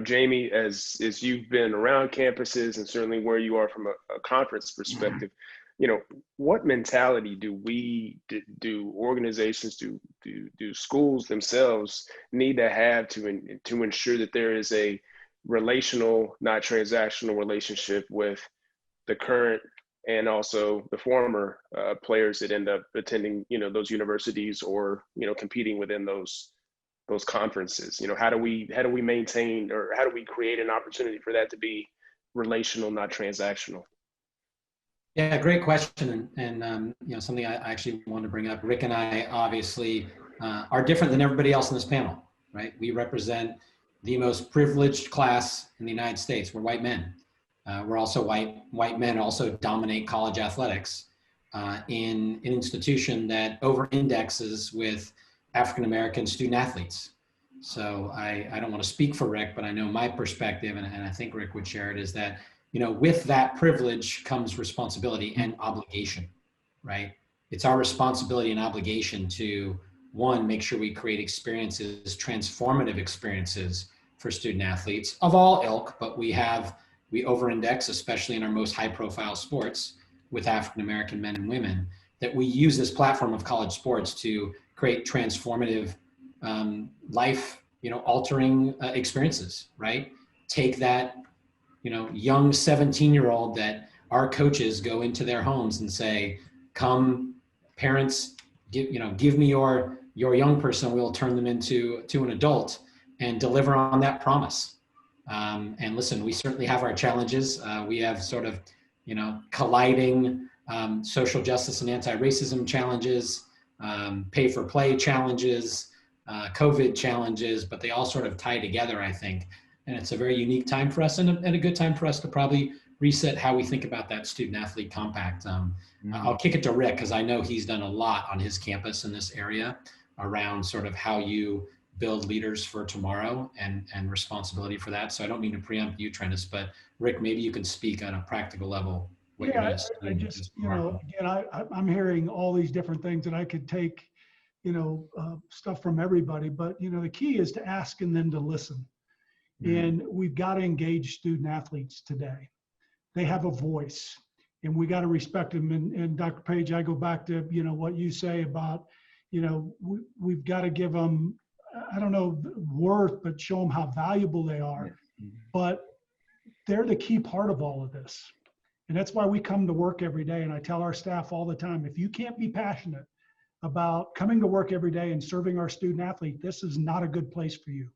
Jamie, as you've been around campuses and certainly where you are from a conference perspective, what mentality do organizations, do schools themselves need to have to ensure that there is a relational, not transactional relationship with the current and also the former players that end up attending, those universities or, competing within those conferences? How do we maintain, or how do we create an opportunity for that to be relational, not transactional? Yeah, great question, and something I actually wanted to bring up. Rick and I obviously are different than everybody else in this panel, right? We represent the most privileged class in the United States. We're white men. We're also white men also dominate college athletics in an institution that over-indexes with African-American student athletes. So I don't want to speak for Rick, but I know my perspective, and I think Rick would share it, is that, with that privilege comes responsibility and obligation, right? It's our responsibility and obligation to, one, make sure we create experiences, transformative experiences for student athletes of all ilk, but we over-index, especially in our most high-profile sports, with African-American men and women, that we use this platform of college sports to create transformative life, altering experiences, right? Take that, young 17-year-old that our coaches go into their homes and say, come, parents, give me your young person, we'll turn them into an adult and deliver on that promise. And listen, we certainly have our challenges. We have sort of, colliding social justice and anti-racism challenges, pay for play challenges, COVID challenges, but they all sort of tie together, I think. And it's a very unique time for us, and a good time for us to probably reset how we think about that student athlete compact. I'll kick it to Rick, because I know he's done a lot on his campus in this area around sort of how you build leaders for tomorrow and responsibility for that. So I don't mean to preempt you, Trentis, but Rick, maybe you can speak on a practical level. I just, again, I'm hearing all these different things, and I could take, stuff from everybody, but, the key is to ask and then to listen. And we've got to engage student athletes today. They have a voice, and we got to respect them. And Dr. Page, I go back to, what you say about, we've got to give them, I don't know, worth, but show them how valuable they are. But they're the key part of all of this. And that's why we come to work every day. And I tell our staff all the time, if you can't be passionate about coming to work every day and serving our student athlete, this is not a good place for you.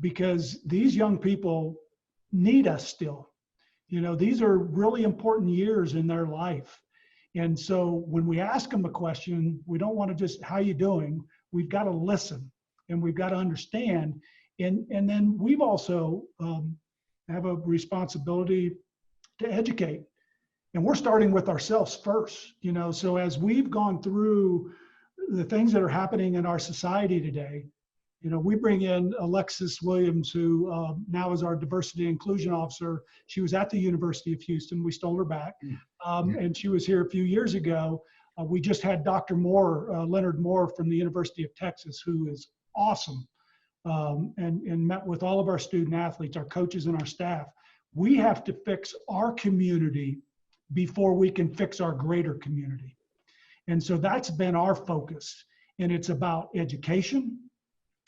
Because these young people need us still. These are really important years in their life. And so when we ask them a question, we don't want to just, how you doing? We've got to listen, and we've got to understand. And then we've also have a responsibility to educate. And we're starting with ourselves first, so as we've gone through the things that are happening in our society today, we bring in Alexis Williams, who now is our diversity inclusion officer. She was at the University of Houston. We stole her back. And she was here a few years ago. We just had Dr. Moore, Leonard Moore from the University of Texas, who is awesome, and met with all of our student athletes, our coaches, and our staff. We have to fix our community before we can fix our greater community. And so that's been our focus. And it's about education.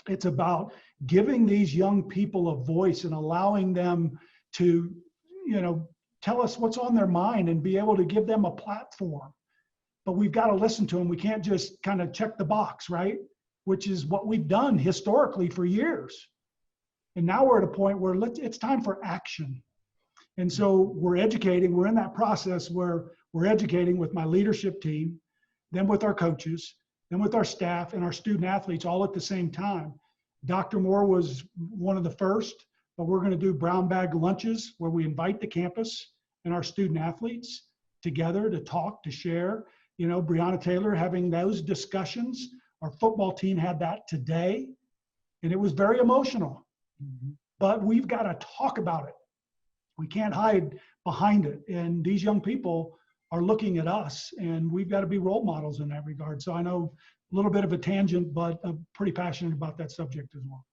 It's about giving these young people a voice and allowing them to, tell us what's on their mind and be able to give them a platform. But we've got to listen to them. We can't just kind of check the box, right? Which is what we've done historically for years. And now we're at a point where it's time for action. And so we're educating. We're in that process where we're educating with my leadership team, then with our coaches, then with our staff and our student athletes all at the same time. Dr. Moore was one of the first, but we're going to do brown bag lunches where we invite the campus and our student athletes together to talk, to share. Breonna Taylor having those discussions. Our football team had that today, and it was very emotional. But we've got to talk about it. We can't hide behind it. And these young people are looking at us, and we've got to be role models in that regard. So I know a little bit of a tangent, but I'm pretty passionate about that subject as well.